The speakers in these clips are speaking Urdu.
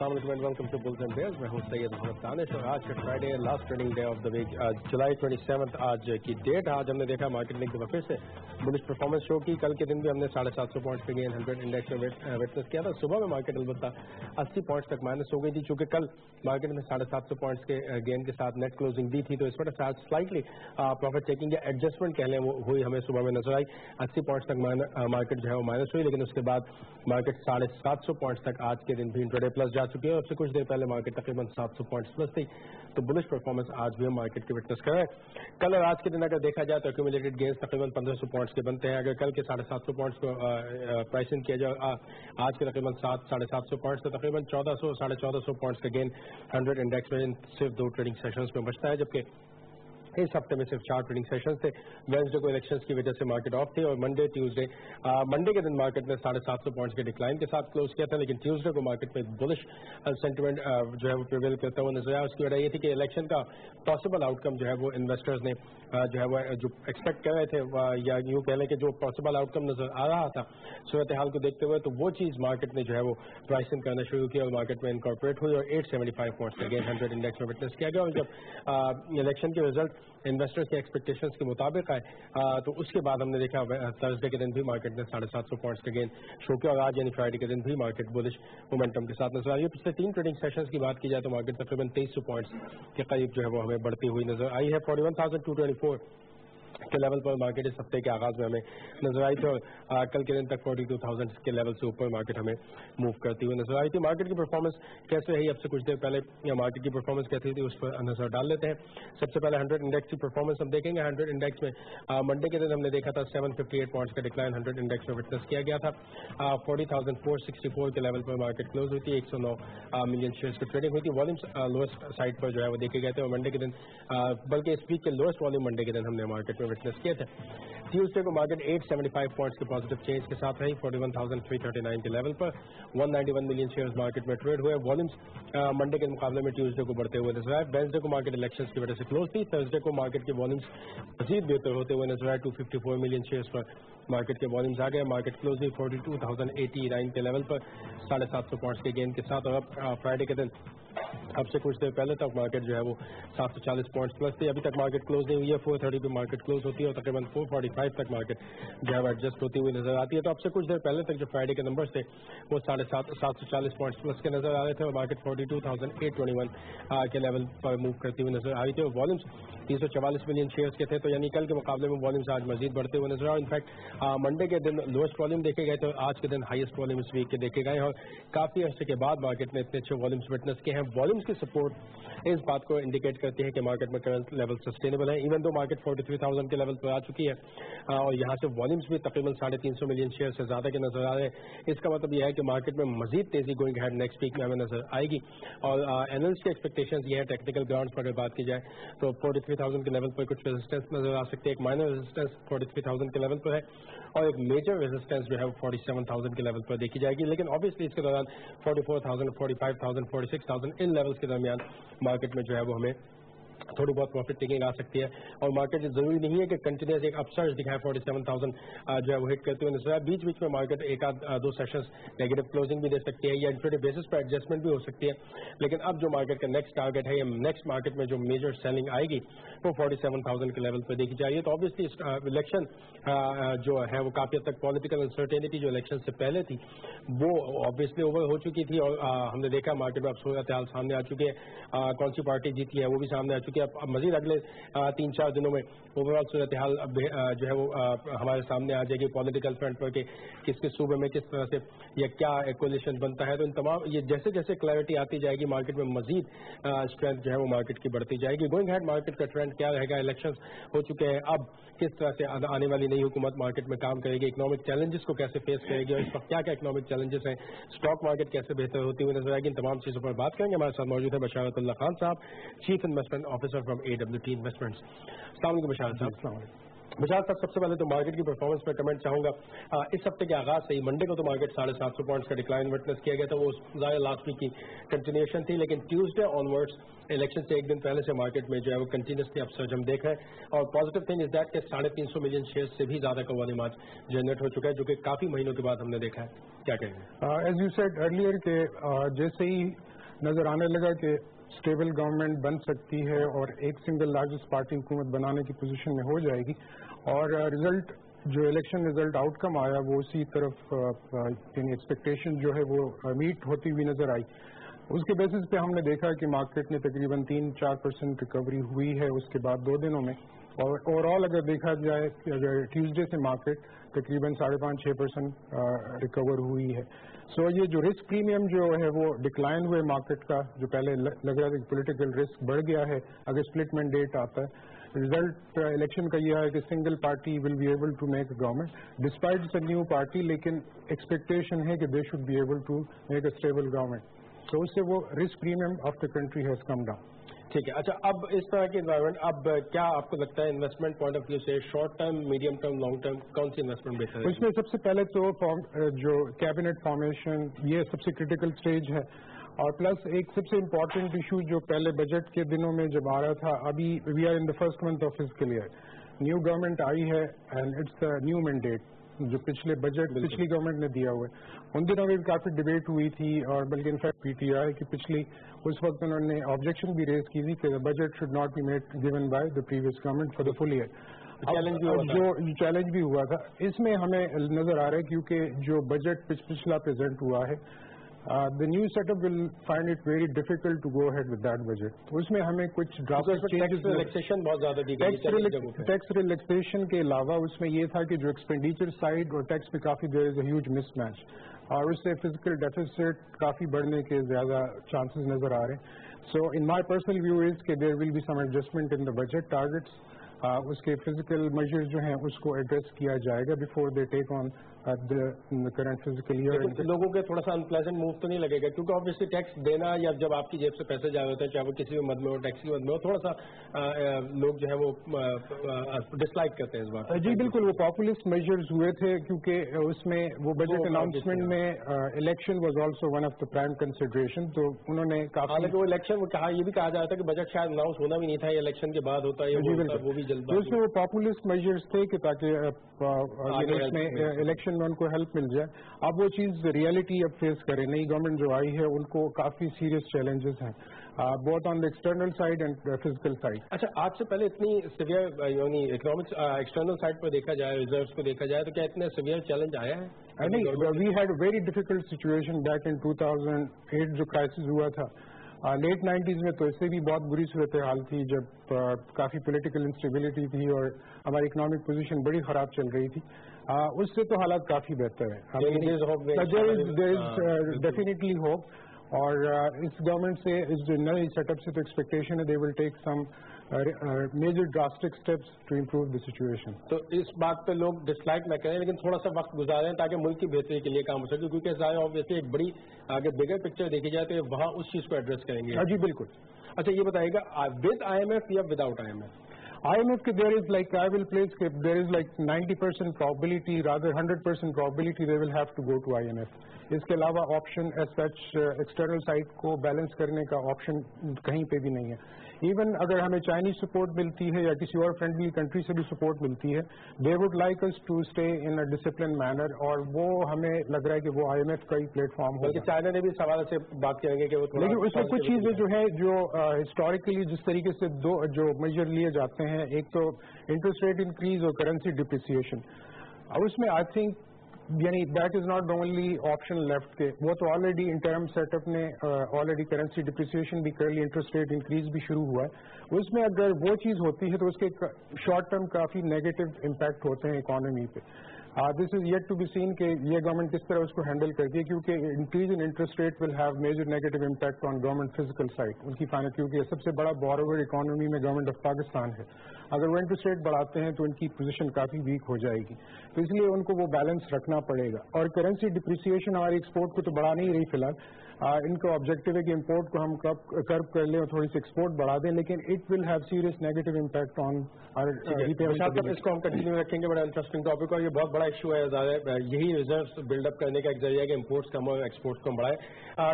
السلام علیکم and welcome to bulls and bears. میں ہوں سید محمد دانش اور آج کا Friday last trading day of the week July 27 آج کی ڈیٹ. آج ہم نے دیکھا مارکیٹ نے ایک دفعہ پھر سے بلش پرفارمنس شو کی. کل کے دن بھی ہم نے 750 پوائنٹس کے گین 100 انڈیکس میں وٹنس کیا تھا. صبح میں مارکیٹ البتہ 80 پوائنٹس تک مائنس ہو گئی تھی چونکہ کل مارکیٹ میں 750 پوائنٹس کے گین کے ساتھ نیٹ کلوزنگ دی تھی, تو اس پر سلائٹلی پروفٹ ٹیکنگ یا ایڈجسٹمنٹ کہہ لیں وہ ہوئی ہمیں صبح میں نظر آئی. 80 پوائنٹس تک مارکیٹ جو ہے وہ مائنس ہوئی, لیکن اس کے بعد مارکیٹ 750 پوائنٹس تک آج کے دن بھی انٹرڈے پلس جا چکی ہے. اب سے کچھ دیر پہلے مارکیٹ تقریباً 700 پوائنٹس پلس تھی, تو بلش پرفارمنس آج بھی ہم مارکیٹ کے وٹنس کر رہے ہیں. کل اور آج کے دن اگر دیکھا جائے تو ایکومولیٹڈ گینز تقریباً 1500 پوائنٹس کے بنتے ہیں. اگر کل کے 750 پوائنٹس کو پرائسنگ کیا جائے آج کے تقریباً 750 پوائنٹس, تو تقریباً 1400 1450 پوائنٹس کا گین 100 انڈیکس میں صرف 2 ٹریڈنگ سیشنز میں بچتا ہے, جبکہ اس ہفتے میں صرف 4 ٹریڈنگ سیشنز تھے. وینسڈے کو الیکشنز کی وجہ سے مارکیٹ آف تھی, اور منڈے کے دن مارکیٹ نے 750 پوائنٹس کے ڈکلائن کے ساتھ کلوز کیا تھا, لیکن ٹیوزڈے کو مارکیٹ میں بلش سینٹیمنٹ جو ہے وہ پریویل کرتا ہوا نظر آیا. اس کی وجہ یہ تھی کہ الیکشن کا پاسبل آؤٹ کم جو ہے وہ انویسٹرز نے جو ہے وہ جو ایکسپیکٹ کر رہے تھے, یا یوں کہہ لیں کہ جو پاسبل آؤٹ کم نظر آ رہا تھا صورتحال کو دیکھتے ہوئے, تو وہ چیز مارکیٹ نے جو ہے وہ پرائسنگ کرنا شروع کیا اور مارکیٹ میں انکارپوریٹ ہوئی, اور 875 پوائنٹس کا گین 100 انڈیکس میں وٹنس کیا گیا. اور جب الیکشن کے رزلٹ انویسٹرز کے ایکسپیکٹیشنز کے مطابق آئے تو اس کے بعد ہم نے دیکھا تھرسڈے کے دن بھی مارکیٹ نے 750 پوائنٹس کا گین شو کیا, اور آج یعنی فرائیڈے کے دن بھی مارکیٹ بلش مومنٹم کے ساتھ نظر آئی ہے. پچھلے 3 ٹریڈنگ سیشنز کی بات کی جائے تو مارکیٹ تقریباً 2300 پوائنٹس کے قریب جو ہے وہ ہمیں بڑھتی ہوئی نظر آئی ہے. 41,224 کے لیول پر مارکیٹ اس ہفتے کے آغاز میں ہمیں نظر آئی تھی, اور کل کے دن تک 42,000 کے لیول سے اوپر مارکیٹ ہمیں موو کرتی ہوئی نظر آئی تھی. مارکیٹ کی پرفارمنس کیسے رہی اب سے کچھ دیر پہلے مارکیٹ کی پرفارمنس کیسی تھی اس پر نظر ڈال لیتے ہیں. سب سے پہلے 100 انڈیکس کی پرفارمنس ہم دیکھیں گے. 100 انڈیکس میں منڈے کے دن ہم نے دیکھا تھا 758 پوائنٹس کا ڈکلائن 100 انڈیکس میں وٹنس کیا گیا تھا. 40,464 کے لیول پر مارکیٹ کلوز ہوئی تھی. 109 ملین شیئرز کی ٹریڈنگ ہوئی تھی. والومس لوئسٹ سائڈ پر جو ہے وہ دیکھے گئے تھے, اور منڈے کے دن بلکہ اس ویک کے لوئسٹ والوم منڈے کے دن ہم نے مارکیٹ میں وٹنس کیے تھے. ٹیوزڈے کو مارکیٹ 875 پوائنٹس کے پازیٹیو چینج کے ساتھ رہی 41,339 کے لیول پر. 191 ملین شیئرز مارکیٹ میں ٹریڈ ہوئے. والومس منڈے کے مقابلے میں ٹیوزڈے کو بڑھتے ہوئے نظر آئے. وینسڈے کو مارکیٹ الیکشنز کی وجہ سے کلوز تھی. تھرسڈے کو مارکیٹ کے والومس مزید بہتر ہوتے ہوئے نظر آئے. 254 ملین شیئرز پر مارکیٹ کے والومس آ گئے. مارکیٹ کلوز ہوئی 42,089 کے لیول پر 750 پوائنٹس کے گین کے ساتھ. اور اب فرائیڈے کے دن اب سے کچھ دیر پہلے تک مارکیٹ جو ہے وہ 740 پوائنٹس پلس تھی. ابھی تک مارکیٹ کلوز نہیں ہوئی ہے. 430 پہ مارکیٹ کلوز ہوتی ہے, اور تقریباً 445 تک مارکیٹ جو ہے وہ ایڈجسٹ ہوتی ہوئی نظر آتی ہے. تو اب سے کچھ دیر پہلے تک جو فرائیڈے کے نمبرز تھے وہ 740 پوائنٹس پلس کے نظر آ رہے تھے, اور مارکیٹ 42,821 کے لیول پر موو کرتی ہوئی نظر آ رہی تھی. اور والومس 344 ملین شیئرز کے تھے, تو یعنی کل کے مقابلے میں والومس آج مزید بڑھتے ہوئے نظر آئے. انفیکٹ منڈے کے دن لوئسٹ والوم دیکھے گئے تھے, آج کے دن ہائیسٹ والوم اس ویک کے دیکھے گئے, اور کافی عرصے کے بعد مارکیٹ نے اتنے اچھے والومس وٹنس کیے ہیں. والومس کی سپورٹ اس بات کو انڈیکیٹ کرتی ہے کہ مارکیٹ میں کرنٹ لیول سسٹینیبل ہے. ایون دو مارکیٹ 43,000 کے لیول پر آ چکی ہے, اور یہاں سے والومس بھی تقریباً 350 ملین شیئر سے زیادہ کے نظر آ رہے ہیں. اس کا مطلب یہ ہے کہ مارکیٹ میں مزید تیزی گوئنگ ہیڈ نیکسٹ ویک میں ہمیں نظر آئے گی, اور اینالسٹ کی ایکسپیکٹیشنز یہ ہے ٹیکنیکل گراؤنڈز پر اگر بات کی جائے تو 43,000 کے لیول پر کچھ ریزسٹنس نظر آ سکتے ہیں. ایک مائنر ریزسٹنس 43,000 کے لیول پر ہے, اور ایک میجر ریزسٹنس جو ہے وہ 47,000 کے لیول پر دیکھی جائے گی. لیکن آبویسلی اس کے دوران 44,000 45,000 46,000 ان لیولس کے درمیان مارکیٹ میں جو ہے وہ ہمیں تھوڑی بہت پروفٹ ٹیکنگ آ سکتی ہے, اور مارکیٹ ضروری نہیں ہے کہ کنٹینیوس ایک اپسرج دکھائے 47,000 جو ہے وہ ہٹ کرتے ہوئے نظر آئے. بیچ بیچ میں مارکیٹ ایک آدھ 2 سیشنز نیگیٹو کلوزنگ بھی دے سکتی ہے, یا انٹرڈے بیسس پر ایڈجسٹمنٹ بھی ہو سکتی ہے. لیکن اب جو مارکیٹ کا نیکسٹ ٹارگیٹ ہے, یا نیکسٹ مارکیٹ میں جو میجر سیلنگ آئے گی وہ 47,000 کے لیول پہ دیکھی جائے. تو آبویسلی الیکشن جو ہے وہ کافی حد تک پولیٹیکل انسرٹینٹی جو الیکشن سے پہلے تھی وہ آبویسلی اوور ہو چکی تھی, اور ہم نے دیکھا مارکیٹ میں اب صورتحال سامنے آ چکی ہے. کون سی پارٹی جیتی ہے وہ بھی سامنے آ چکی ہے. اب مزید اگلے 3-4 دنوں میں اوور آل صورتحال جو ہے وہ ہمارے سامنے آ جائے گی پولیٹیکل فرنٹ پر, کہ کس کس صوبے میں کس طرح سے یا کیا کولیشن بنتا ہے. تو ان تمام یہ جیسے جیسے کلیئرٹی آتی جائے گی مارکیٹ میں مزید اسٹرینتھ جو ہے وہ مارکیٹ کی بڑھتی جائے گی. گوئنگ ہیڈ مارکیٹ کا ٹرینڈ کیا رہے گا, الیکشنز ہو چکے ہیں, اب کس طرح سے آنے والی نئی حکومت مارکیٹ میں کام کرے گی, اکنامک چیلنجز کو کیسے فیس کرے گی, اور اس وقت کیا کیا اکنامک چیلنجز ہیں, اسٹاک مارکیٹ کیسے بہتر ہوتی ہوئی نظر آئے گی, ان تمام چیزوں پر بات کریں گے. ہمارے ساتھ موجود ہے بشارت اللہ خان صاحب, chief investment officer from AWT investments. السلام علیکم بشارت صاحب. السلام علیکم بشارت صاحب. سب سے پہلے تو مارکیٹ کی پرفارمنس میں کمنٹ چاہوں گا. اس ہفتے کے آغاز سے ہی منڈے کو تو مارکیٹ 750 پوائنٹس کا ڈکلائن وٹنس کیا گیا تھا, وہ ظاہر لاسٹ ویک کی کنٹینیوشن تھی. لیکن ٹیوزڈے آنورڈس الیکشن سے ایک دن پہلے سے مارکیٹ میں جو ہے وہ کنٹینیوسلی اپسرج ہم دیکھ رہے ہیں, اور پازیٹیو تھنگ از دیٹ کہ 350 ملین شیئر سے بھی زیادہ کا والوم آج جنریٹ ہو چکا ہے, جو کہ کافی مہینوں کے بعد ہم نے دیکھا ہے. کیا کہیں گے؟ ایز یو سیڈ ارلیئر کہ جیسے ہی نظر آنے لگا کہ اسٹیبل گورنمنٹ بن سکتی ہے اور ایک سنگل لارجسٹ پارٹی حکومت بنانے کی پوزیشن میں ہو جائے گی، اور رزلٹ جو الیکشن رزلٹ آؤٹ کم آیا وہ اسی طرف یعنی ایکسپیکٹیشن جو ہے وہ میٹ ہوتی ہوئی نظر آئی. اس کے بیسس پہ ہم نے دیکھا کہ مارکیٹ میں تقریباً 3-4% ریکوری ہوئی ہے اس کے بعد 2 دنوں میں، اور اوور آل اگر دیکھا جائے کہ اگر ٹیوزڈے سے مارکیٹ تقریباً 5.5-6% ریکور ہوئی ہے. سو یہ جو رسک پریمیم جو ہے وہ ڈکلائن ہوئے مارکیٹ کا، جو پہلے لگ رہا تھا کہ پولیٹیکل رسک بڑھ گیا ہے اگر اسپلٹ مینڈیٹ آتا ہے. رزلٹ الیکشن کا یہ ہے کہ single party will be able to make a government despite it's a new party, لیکن ایکسپیکٹیشن ہے کہ they should be able to make a stable government. تو اس سے وہ risk premium of the country has come down. ٹھیک ہے. اچھا، اب اس طرح کی انوائرمنٹ، اب کیا آپ کو لگتا ہے انویسٹمنٹ پوائنٹ آف ویو سے short term, medium term, long term کون سی انویسٹمنٹ بہتر ہے؟ اس میں سب سے پہلے تو جو کیبنٹ فارمیشن یہ سب سے کریٹیکل سٹیج ہے، اور پلس ایک سب سے امپورٹنٹ ایشو جو پہلے بجٹ کے دنوں میں جب آ رہا تھا، ابھی we are in the first month of fiscal year, new government آئی ہے اینڈ اٹس نیو مینڈیٹ جو پچھلے بجٹ پچھلی گورنمنٹ نے دیا ہوا ہے. ان دنوں میں کافی ڈبیٹ ہوئی تھی، اور بلکہ انفیکٹ پی ٹی آئی کی پچھلی اس وقت انہوں نے آبجیکشن بھی ریز کی تھی کہ budget should not be made given by the previous government for the full year. جو چیلنج بھی ہوا تھا اس میں ہمیں نظر آ رہا ہے، کیونکہ جو بجٹ پچھلا پریزنٹ ہوا ہے، the new setup will find it very difficult to go ahead with that budget. تو اس میں ہمیں کچھ ڈراسٹک چینجز، ریلیکسیشن بہت زیادہ دی گئی. ٹیکس ریلیکسیشن کے علاوہ اس میں یہ تھا کہ جو ایکسپینڈیچر سائڈ اور ٹیکس پہ کافی دیر از اے ہیوج مس میچ، اور اس سے فزیکل ڈیفیسٹ کافی بڑھنے کے زیادہ چانسز نظر آ رہے ہیں. سو ان مائی پرسنل ویو از کہ there will be some adjustment in the budget targets. اس کے فزیکل میجرز جو ہیں اس کو ایڈریس کیا جائے گا before they take on current fiscal year. لوگوں کے تھوڑا سا انپلیزنٹ موو تو نہیں لگے گا، کیونکہ آبویسلی ٹیکس دینا یا جب آپ کی جیب سے پیسے جا رہے ہوتے ہیں، چاہے وہ کسی بھی مد میں ہو، ٹیکس کی مد میں ہو، تھوڑا سا لوگ جو ہے وہ ڈس لائک کرتے ہیں اس بات. جی بالکل، وہ پاپولسٹ میجرز ہوئے تھے، کیونکہ اس میں وہ بجٹ اناؤنسمنٹ میں election was also one of the prime consideration. تو انہوں نے حالانکہ وہ الیکشن یہ بھی کہا جا رہا تھا کہ بجٹ شاید اناؤنس ہونا بھی نہیں تھا، یہ الیکشن کے بعد ہوتا ہے، وہ بھی جلد. اس میں وہ پاپولسٹ میجرز تھے کہ تاکہ الیکشن میں ان کو ہیلپ مل جائے. اب وہ چیز ریئلٹی اب فیس کرے. نئی گورنمنٹ جو آئی ہے ان کو کافی سیریس چیلنجز ہیں، both on the external side and physical side. اچھا، آج سے پہلے اتنی سیویئر یعنی اکنامکس ایکسٹرنل سائڈ پہ دیکھا جائے، ریزروس کو دیکھا جائے، تو کیا اتنے سیویئر چیلنج آیا ہے؟ نہیں، we had very difficult situation back in 2008 جو کرائسس ہوا تھا. لیٹ 90s میں تو اس سے بھی بہت بری صورتحال تھی، جب کافی پولیٹیکل انسٹیبلٹی تھی اور ہماری اکنامک پوزیشن بڑی خراب چل رہی تھی. اس سے تو حالات کافی بہتر ہیں. Definitely hope. اور اس گورنمنٹ سے، اس نئے سیٹ اپ سے تو ایکسپیکٹیشن ہے they will take some major drastic steps to improve the situation. تو اس بات پہ لوگ ڈس لائک نہ کریں، لیکن تھوڑا سا وقت گزاریں تاکہ ملک کی بہتری کے لیے کام ہو سکے، کیونکہ ظاہر آبویسلی ایک بڑی آگے بگر پکچر دیکھی جائے تو وہاں اس چیز کو ایڈریس کریں گے. جی بالکل. اچھا، یہ بتائیے گا ود آئی ایم ایف یا without I M F? IMF کے there is like I will place کہ there is like 90% probability, rather 100% probability they will have to go to IMF. اس کے علاوہ option as such external side کو بیلنس کرنے کا آپشن کہیں پہ بھی نہیں ہے. ایون اگر ہمیں چائنیز سپورٹ ملتی ہے یا کسی اور فرینڈلی کنٹری سے بھی سپورٹ ملتی ہے، they would like us to stay in a discipline manner, اور وہ ہمیں لگ رہا ہے کہ وہ IMF کا ہی پلیٹ فارم ہوگا. بلکہ چائنا نے بھی اس حوالے سے بات کریں گے کہ وہ، لیکن اس میں کچھ چیزیں جو ہے جو ہسٹوریکلی جس طریقے سے دو جو میجر لیے جاتے ہیں، ایک تو انٹرسٹ ریٹ انکریز اور کرنسی ڈپریسیشن. اس میں آئی تھنک یعنی that is not the only option left کے، وہ تو آلریڈی انٹرم سیٹ اپ نے آلریڈی کرنسی ڈپریسیشن بھی کر لی، انٹرسٹ ریٹ انکریز بھی شروع ہوا ہے. اس میں اگر وہ چیز ہوتی ہے تو اس کے شارٹ ٹرم کافی نیگیٹو امپیکٹ ہوتے ہیں اکانومی پہ. This is yet to be seen کہ یہ گورنمنٹ کس طرح اس کو ہینڈل کرتی ہے، کیونکہ increase in interest rate will have major negative impact on government fiscal side. ان کی فائنل، کیونکہ سب سے بڑا بوروور اکانومی میں گورنمنٹ آف پاکستان ہے. اگر وہ انٹرسٹ ریٹ بڑھاتے ہیں تو ان کی پوزیشن کافی ویک ہو جائے گی. تو اس لیے ان کو وہ بیلنس رکھنا پڑے گا. اور کرنسی ڈپریسیشن ہماری ایکسپورٹ کو تو بڑھا نہیں رہی فی الحال. ان کا آبجیکٹو ہے کہ امپورٹ کو ہم کرب کر لیں اور تھوڑی سی ایکسپورٹ بڑھا دیں، لیکن it will have serious negative impact on اس کو ہم کنٹینیو رکھیں گے. بڑا انٹرسٹنگ ٹاپک، اور یہ بہت بڑا ایشو ہے. یہی ریزروس بلڈ اپ کرنے کا ایک ذریعہ ہے کہ امپورٹس کم اور ایکسپورٹس کم بڑھائے.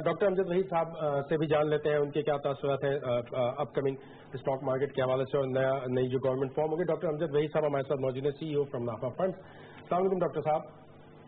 ڈاکٹر امجد وحید صاحب سے بھی جان لیتے ہیں ان کے کیا تاثرات ہیں اپ کمنگ اسٹاک مارکیٹ کے حوالے سے اور نئی جو گورنمنٹ فارم ہوگی. ڈاکٹر امجد وحید صاحب ہمارے ساتھ موجود ہیں، CEO فرام نافا فنڈ. السلام علیکم ڈاکٹر صاحب.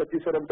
$25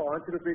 ₹5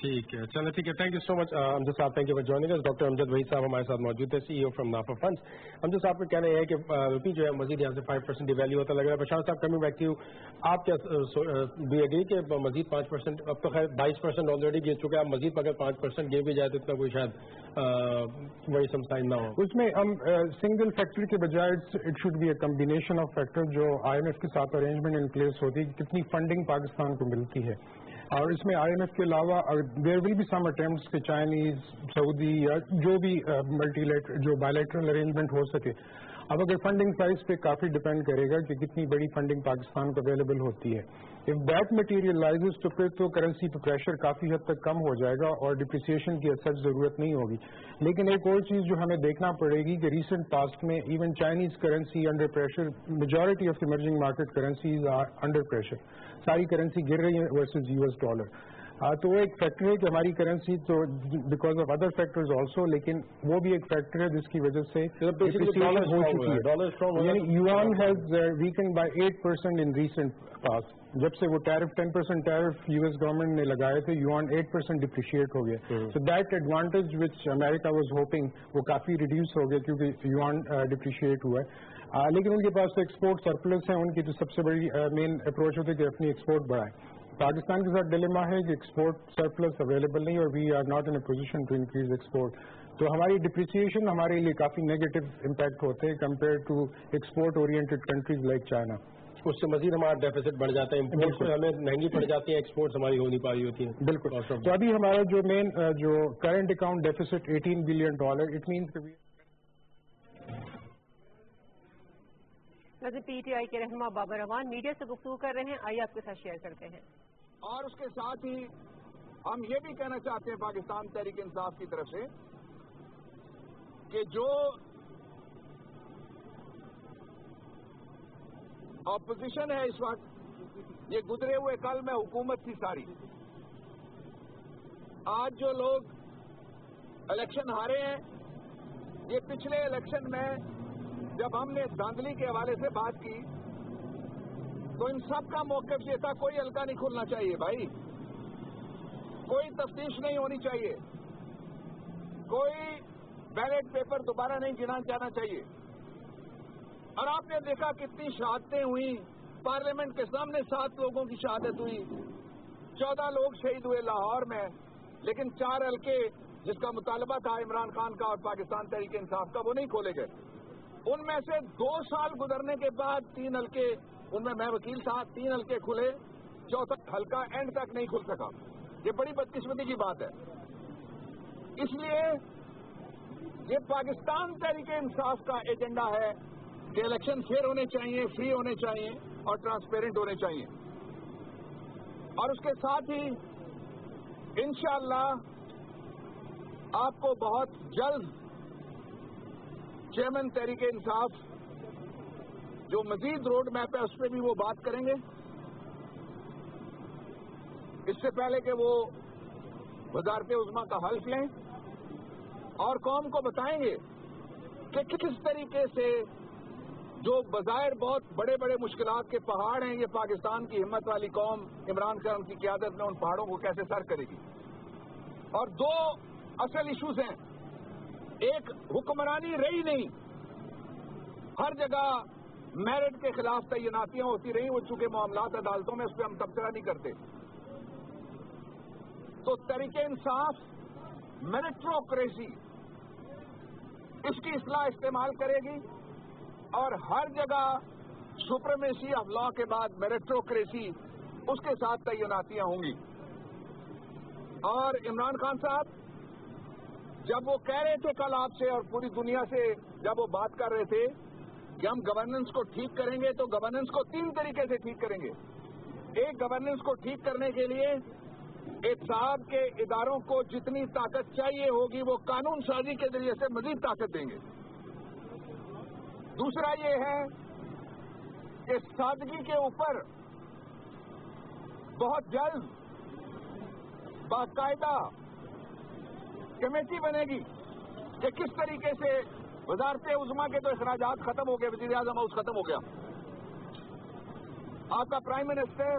ٹھیک ہے چلو ٹھیک ہے thank you so much Amjad sahab thank you for joining us doctor Amjad Waheed sahab ہمارے ساتھ موجود ہے CEO from NAFA funds. Amjad sahab کا کہنا یہ ہے کہ روپی جو ہے مزید یہاں سے 5% ڈیویلیو ہوتا لگ رہا ہے. بشار صاحب کمنگ بیک ٹو یو آپ کیا بھی اگری کہ مزید 5% اب تو خیر 22% آلریڈی گر چکے ہیں, اب مزید اگر 5% گر بھی جائے تو اتنا کوئی شاید وہی سم سائن نہ ہو. اس میں ہم سنگل فیکٹر کے بجائے it should be a combination of factor جو IMF کے ساتھ ارینجمنٹ ان پلیس ہوتی ہے کتنی فنڈنگ پاکستان کو ملتی ہے, اور اس میں IMF کے علاوہ دیر ول بی سم اٹیمپٹس کہ چائنیز سعودی یا جو بھی جو بائیلیٹرل ارینجمنٹ ہو سکے. اب اگر فنڈنگ سائز پہ کافی ڈپینڈ کرے گا کہ کتنی بڑی فنڈنگ پاکستان کو اویلیبل ہوتی ہے. اف دیٹ مٹیریلائزز تو پھر تو کرنسی پہ پریشر کافی حد تک کم ہو جائے گا اور ڈپریسیشن کی سچ ضرورت نہیں ہوگی. لیکن ایک اور چیز جو ہمیں دیکھنا پڑے گی کہ ریسنٹ پاسٹ میں even Chinese currency under pressure, majority of emerging market currencies are under pressure, ساری کرنسی گر رہی ہے ورسز US ڈالر. تو وہ ایک فیکٹر ہے کہ ہماری کرنسی تو because of other factors also, لیکن وہ بھی ایک فیکٹر ہے جس کی وجہ سے ڈپریسیشن ہو چکی ہے. یعنی yuan has weakened by 8% in recent past. جب سے وہ ٹیرف 10% ٹیرف US گورنمنٹ نے لگائے تھے یوان 8% ڈپریشیٹ ہو گیا. So that advantage which America was hoping وہ کافی ریڈیوس ہو گیا کیونکہ یوان ڈپریشیٹ ہوا ہے. لیکن ان کے پاس ایکسپورٹ سرپلس ہے, ان کی جو سب سے بڑی مین اپروچ ہوتی ہے کہ اپنی ایکسپورٹ بڑھائیں. پاکستان کے ساتھ ڈیلیما ہے کہ ایکسپورٹ سرپلس اویلیبل نہیں اور we are not in a position to increase export. تو ہماری ڈپریسیشن ہمارے لیے کافی نیگیٹو امپیکٹ ہوتے ہیں compared to export oriented countries like China. اس سے مزید ہمارا ڈیفیسٹ بڑھ جاتا ہے, امپورٹس میں ہمیں مہنگی پڑ جاتی ہے, ایکسپورٹس ہماری ہو نہیں پا رہی ہوتی ہیں. بالکل. تو ابھی ہمارا جو مین جو current account deficit $18 billion, it means نظر PTI کے رہنما بابر امان میڈیا سے گفتگو کر رہے ہیں, آئیے آپ کے ساتھ شیئر کرتے ہیں. اور اس کے ساتھ ہی ہم یہ بھی کہنا چاہتے ہیں پاکستان تحریک انصاف کی طرف سے کہ جو اپوزیشن ہے اس وقت, یہ گزرے ہوئے کل میں حکومت تھی ساری, آج جو لوگ الیکشن ہارے ہیں, یہ پچھلے الیکشن میں جب ہم نے دھاندلی کے حوالے سے بات کی تو ان سب کا موقف یہ تھا کوئی حلقہ نہیں کھلنا چاہیے بھائی, کوئی تفتیش نہیں ہونی چاہیے, کوئی بیلٹ پیپر دوبارہ نہیں گنا جانا چاہیے. اور آپ نے دیکھا کتنی شہادتیں ہوئی, پارلیمنٹ کے سامنے 7 لوگوں کی شہادت ہوئی, 14 لوگ شہید ہوئے لاہور میں, لیکن 4 حلقے جس کا مطالبہ تھا عمران خان کا اور پاکستان تحریک انصاف کا وہ نہیں کھولے گئے. ان میں سے 2 سال گزرنے کے بعد 3 حلقے, ان میں وکیل تھا, 3 حلقے کھلے, 4تھا حلقہ اینڈ تک نہیں کھل سکا. یہ بڑی بدقسمتی کی بات ہے. اس لیے یہ پاکستان تحریک انصاف کا ایجنڈا ہے کہ الیکشن فیئر ہونے چاہیے, فری ہونے چاہیے اور ٹرانسپیرنٹ ہونے چاہیے. اور اس کے ساتھ ہی انشاءاللہ آپ کو بہت جلد چیئرمین تحریک انصاف جو مزید روڈ میپ ہے اس پہ بھی وہ بات کریں گے. اس سے پہلے کہ وہ وزارت عظمیٰ کا حلف لیں اور قوم کو بتائیں گے کہ کس طریقے سے جو بظاہر بہت بڑے بڑے مشکلات کے پہاڑ ہیں, یہ پاکستان کی ہمت والی قوم عمران خان کی قیادت میں ان پہاڑوں کو کیسے سر کرے گی. اور 2 اصل ایشوز ہیں, ایک حکمرانی رہی نہیں, ہر جگہ میرٹ کے خلاف تعیناتیاں ہوتی رہی, وہ چونکہ معاملات عدالتوں میں اس پہ ہم تبصرہ نہیں کرتے. تو تحریک انصاف میرٹوکریسی اس کی اصلاح استعمال کرے گی اور ہر جگہ سپریمیسی آف لا کے بعد میرٹوکریسی اس کے ساتھ تعیناتیاں ہوں گی. اور عمران خان صاحب جب وہ کہہ رہے تھے کل آپ سے اور پوری دنیا سے جب وہ بات کر رہے تھے کہ ہم گورننس کو ٹھیک کریں گے, تو گورننس کو 3 طریقے سے ٹھیک کریں گے. ایک, گورننس کو ٹھیک کرنے کے لیے احتساب کے اداروں کو جتنی طاقت چاہیے ہوگی وہ قانون سازی کے ذریعے سے مزید طاقت دیں گے. دوسرا یہ ہے کہ سادگی کے اوپر بہت جلد باقاعدہ کمیٹی بنے گی کہ کس طریقے سے وزارت عظمیٰ کے تو اخراجات ختم ہو گئے, وزیر اعظم ہاؤس ختم ہو گیا, آپ کا prime minister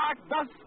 8-10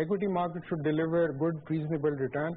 equity market should deliver good reasonable return.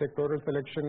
sectoral selection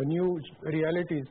the new realities,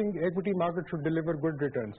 think equity market should deliver good returns.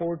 4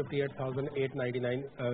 58,899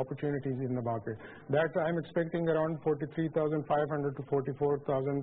opportunities in the market. That I'm expecting around 43,500 to 44,000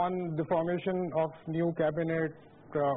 on the formation of new cabinet,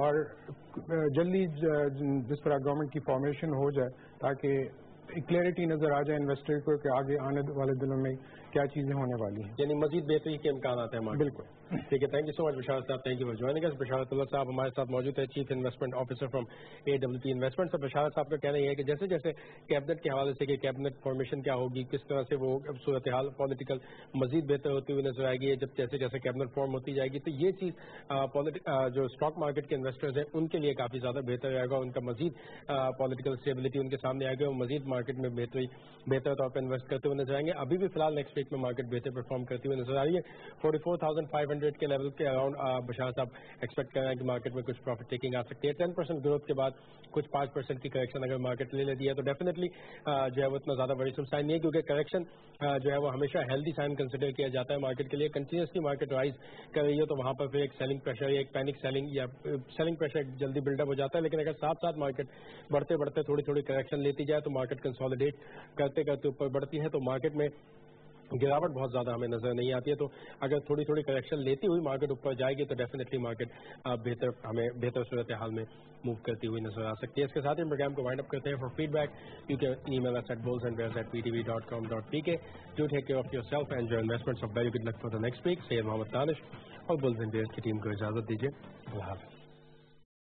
اور جلدی جس طرح گورنمنٹ کی فارمیشن ہو جائے تاکہ کلیئرٹی نظر آ جائے انویسٹر کو کہ آگے آنے والے دنوں میں کیا چیزیں ہونے والی ہیں, یعنی مزید بہتری کے امکانات ہیں. بالکل ٹھیک ہے, thank you so much Basharat sahab, thank you for joining us. Basharat Ullah sahab ہمارے ساتھ موجود ہے, chief investment officer from AWT investment. Sir Basharat sahab کا کہنا یہ ہے کہ جیسے جیسے کیبنٹ کے حوالے سے کہ کیبنٹ فارمیشن کیا ہوگی, کس طرح سے وہ صورتحال پولیٹیکل مزید بہتر ہوتی ہوئی نظر آئے گی, جب جیسے جیسے کیبنٹ فارم ہوتی جائے گی تو یہ چیز جو اسٹاک مارکیٹ کے انویسٹرز ہیں ان کے لیے کافی زیادہ بہتر رہے گا, ان کا مزید پولیٹیکل اسٹیبلٹی ان کے سامنے آئے گا, وہ مزید مارکیٹ میں بہتر طور پر انویسٹ کرتے ہوئے نظر آئیں گے. ابھی بھی فی الحال نیکسٹ ویک میں مارکیٹ بہتر پرفارم کرتی ہوئی نظر آ رہی ہے. 44,500 کے لیول کے اراؤنڈ بشار صاحب ایکسپیکٹ کر رہے ہیں کہ مارکیٹ میں کچھ پروفٹ ٹیکنگ آ سکتی ہے. 10% گروتھ کے بعد کچھ 5% کی کریکشن اگر مارکیٹ لے لیتی ہے تو ڈیفینیٹلی جو ہے وہ اتنا زیادہ بڑی سائن نہیں ہے, کیونکہ کریکشن جو ہے وہ ہمیشہ ہیلدی سائن کنسیڈر کیا جاتا ہے مارکیٹ کے لیے. کنٹینیوسلی مارکیٹ رائز کر رہی ہے تو وہاں پر پھر ایک سیلنگ پریشر یا ایک پینک سیلنگ یا سیلنگ پریشر جلدی بلڈ اپ ہو جاتا ہے. لیکن اگر ساتھ ساتھ مارکیٹ بڑھتے بڑھتے تھوڑی تھوڑی کریکشن لیتی جائے تو مارکیٹ کنسالیڈیٹ کرتے کرتے اوپر بڑھتی ہے تو مارکیٹ میں گراوٹ بہت زیادہ ہمیں نظر نہیں آتی ہے. تو اگر تھوڑی تھوڑی کریکشن لیتی ہوئی مارکیٹ اوپر جائے گی تو ڈیفینیٹلی مارکیٹ بہتر صورتحال میں موو کرتی ہوئی نظر آ سکتی ہے. اس کے ساتھ ہی پروگرام کو وائنڈ اپ کرتے ہیں. For feedback you can email us at bullsandbears@ptv.com.pk. Do take care of yourself and your investments. Of very good luck for the next week. Syed Muhammad Danish اور بلز اینڈ بیئرز کی ٹیم کو اجازت دیجیے. اللہ حافظ.